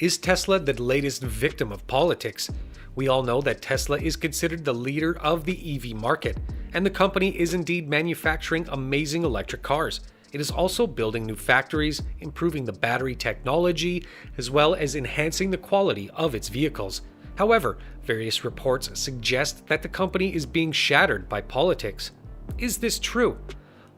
Is Tesla the latest victim of politics? We all know that Tesla is considered the leader of the EV market, and the company is indeed manufacturing amazing electric cars. It is also building new factories, improving the battery technology, as well as enhancing the quality of its vehicles. However, various reports suggest that the company is being shattered by politics. Is this true?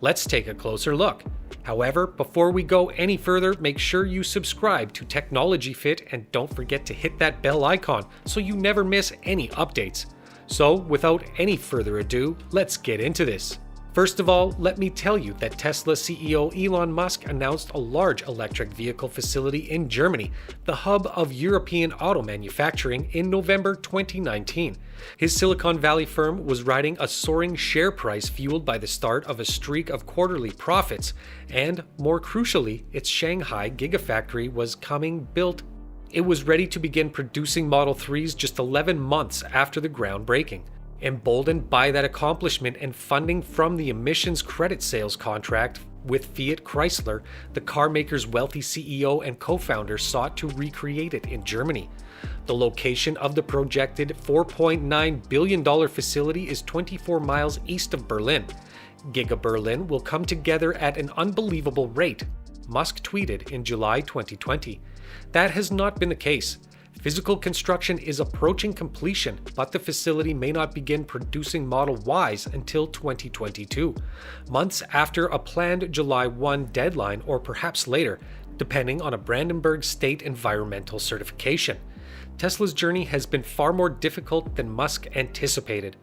Let's take a closer look. However, before we go any further, make sure you subscribe to Technology Fit and don't forget to hit that bell icon so you never miss any updates. So, without any further ado, let's get into this. First of all, let me tell you that Tesla CEO Elon Musk announced a large electric vehicle facility in Germany, the hub of European auto manufacturing, in November 2019. His Silicon Valley firm was riding a soaring share price fueled by the start of a streak of quarterly profits, and, more crucially, its Shanghai Gigafactory was built. It was ready to begin producing Model 3s just 11 months after the groundbreaking. Emboldened by that accomplishment and funding from the emissions credit sales contract with Fiat Chrysler, the car maker's wealthy CEO and co-founder sought to recreate it in Germany. The location of the projected $4.9 billion facility is 24 miles east of Berlin. Giga Berlin will come together at an unbelievable rate, Musk tweeted in July 2020. That has not been the case. Physical construction is approaching completion, but the facility may not begin producing Model Ys until 2022, months after a planned July 1 deadline or perhaps later, depending on a Brandenburg State environmental certification. Tesla's journey has been far more difficult than Musk anticipated.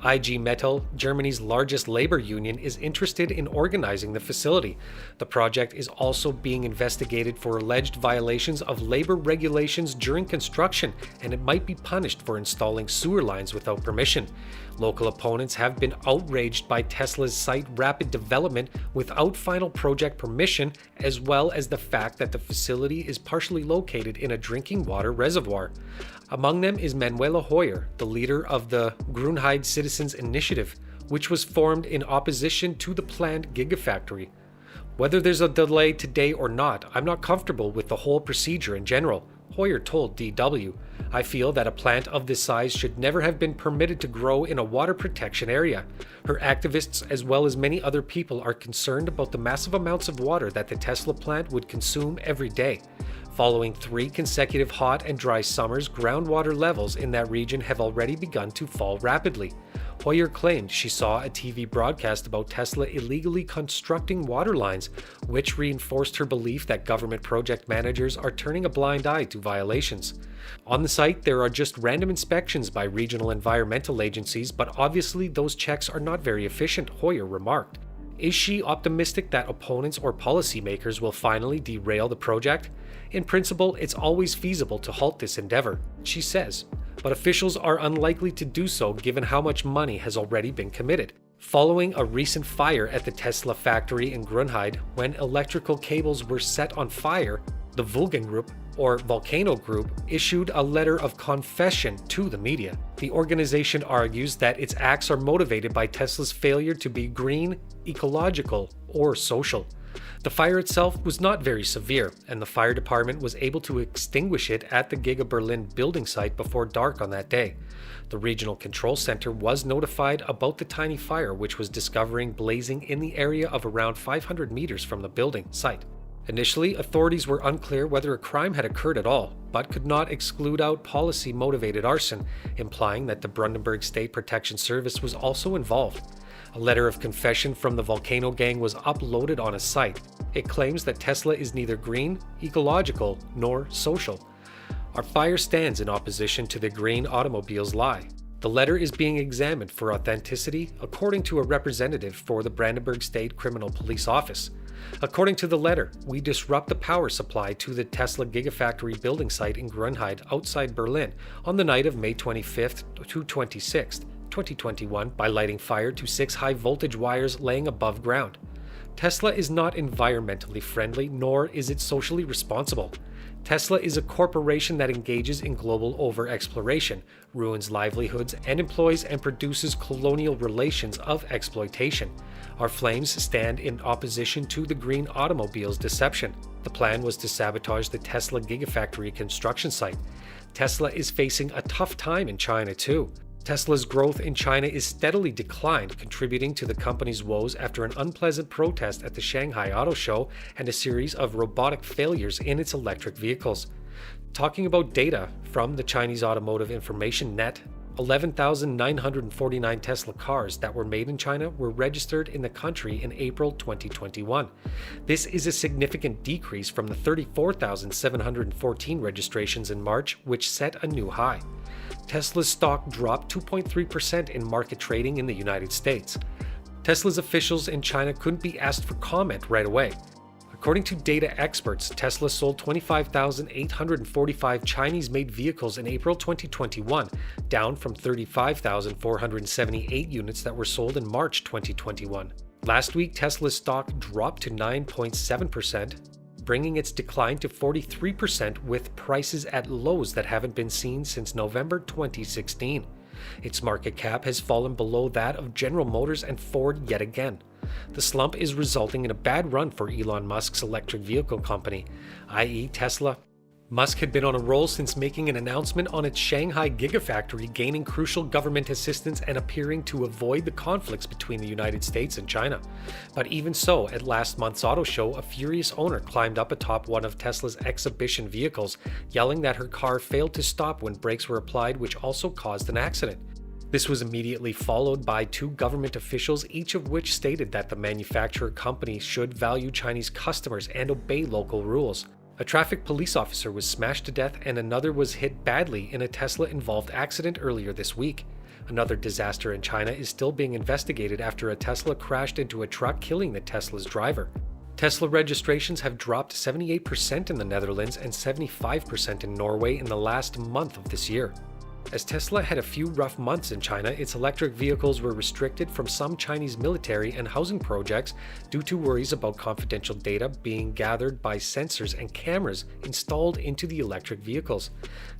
IG Metall, Germany's largest labor union, is interested in organizing the facility. The project is also being investigated for alleged violations of labor regulations during construction, and it might be punished for installing sewer lines without permission. Local opponents have been outraged by Tesla's site rapid development without final project permission, as well as the fact that the facility is partially located in a drinking water reservoir. Among them is Manuela Hoyer, the leader of the Grünheide Citizens Initiative, which was formed in opposition to the planned Gigafactory. Whether there's a delay today or not, I'm not comfortable with the whole procedure in general, Hoyer told DW. I feel that a plant of this size should never have been permitted to grow in a water protection area. Her activists, as well as many other people, are concerned about the massive amounts of water that the Tesla plant would consume every day. Following 3 consecutive hot and dry summers, groundwater levels in that region have already begun to fall rapidly. Hoyer claimed she saw a TV broadcast about Tesla illegally constructing water lines, which reinforced her belief that government project managers are turning a blind eye to violations. On the site, there are just random inspections by regional environmental agencies, but obviously those checks are not very efficient, Hoyer remarked. Is she optimistic that opponents or policymakers will finally derail the project? In principle, it's always feasible to halt this endeavor, she says, but officials are unlikely to do so given how much money has already been committed. Following a recent fire at the Tesla factory in Grünheide, when electrical cables were set on fire, the Volcano Group issued a letter of confession to the media. The organization argues that its acts are motivated by Tesla's failure to be green, ecological, or social. The fire itself was not very severe, and the fire department was able to extinguish it at the Giga Berlin building site before dark on that day. The regional control center was notified about the tiny fire, which was discovering blazing in the area of around 500 meters from the building site. Initially, authorities were unclear whether a crime had occurred at all, but could not exclude out policy-motivated arson, implying that the Brandenburg State Protection Service was also involved. A letter of confession from the Volcano Gang was uploaded on a site. It claims that Tesla is neither green, ecological, nor social. Our fire stands in opposition to the green automobiles lie. The letter is being examined for authenticity, according to a representative for the Brandenburg State Criminal Police Office. According to the letter, we disrupt the power supply to the Tesla Gigafactory building site in Grünheide outside Berlin on the night of May 25th to 26th, 2021 by lighting fire to 6 high-voltage wires laying above ground. Tesla is not environmentally friendly, nor is it socially responsible. Tesla is a corporation that engages in global overexploration, ruins livelihoods, and employs and produces colonial relations of exploitation. Our flames stand in opposition to the green automobile's deception. The plan was to sabotage the Tesla Gigafactory construction site. Tesla is facing a tough time in China too. Tesla's growth in China is steadily declined, contributing to the company's woes after an unpleasant protest at the Shanghai Auto Show and a series of robotic failures in its electric vehicles. Talking about data from the Chinese Automotive Information Net, 11,949 Tesla cars that were made in China were registered in the country in April 2021. This is a significant decrease from the 34,714 registrations in March, which set a new high. Tesla's stock dropped 2.3% in market trading in the United States. Tesla's officials in China couldn't be asked for comment right away. According to data experts, Tesla sold 25,845 Chinese-made vehicles in April 2021, down from 35,478 units that were sold in March 2021. Last week, Tesla's stock dropped to 9.7%, bringing its decline to 43%, with prices at lows that haven't been seen since November 2016. Its market cap has fallen below that of General Motors and Ford yet again. The slump is resulting in a bad run for Elon Musk's electric vehicle company, i.e. Tesla. Musk had been on a roll since making an announcement on its Shanghai Gigafactory, gaining crucial government assistance and appearing to avoid the conflicts between the United States and China. But even so, at last month's auto show, a furious owner climbed up atop one of Tesla's exhibition vehicles, yelling that her car failed to stop when brakes were applied, which also caused an accident. This was immediately followed by two government officials, each of which stated that the manufacturer company should value Chinese customers and obey local rules. A traffic police officer was smashed to death and another was hit badly in a Tesla-involved accident earlier this week. Another disaster in China is still being investigated after a Tesla crashed into a truck, killing the Tesla's driver. Tesla registrations have dropped 78% in the Netherlands and 75% in Norway in the last month of this year. As Tesla had a few rough months in China, its electric vehicles were restricted from some Chinese military and housing projects due to worries about confidential data being gathered by sensors and cameras installed into the electric vehicles.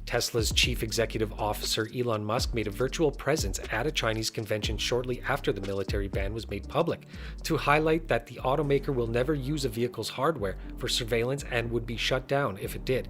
Tesla's chief executive officer Elon Musk made a virtual presence at a Chinese convention shortly after the military ban was made public to highlight that the automaker will never use a vehicle's hardware for surveillance and would be shut down if it did.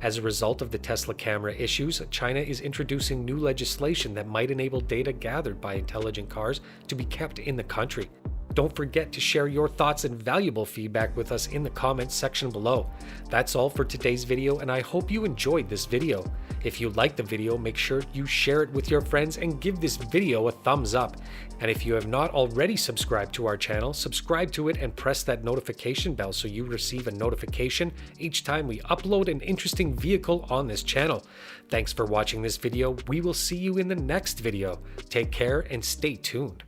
As a result of the Tesla camera issues, China is introducing new legislation that might enable data gathered by intelligent cars to be kept in the country. Don't forget to share your thoughts and valuable feedback with us in the comments section below. That's all for today's video, and I hope you enjoyed this video. If you liked the video, make sure you share it with your friends and give this video a thumbs up. And if you have not already subscribed to our channel, subscribe to it and press that notification bell so you receive a notification each time we upload an interesting vehicle on this channel. Thanks for watching this video. We will see you in the next video. Take care and stay tuned.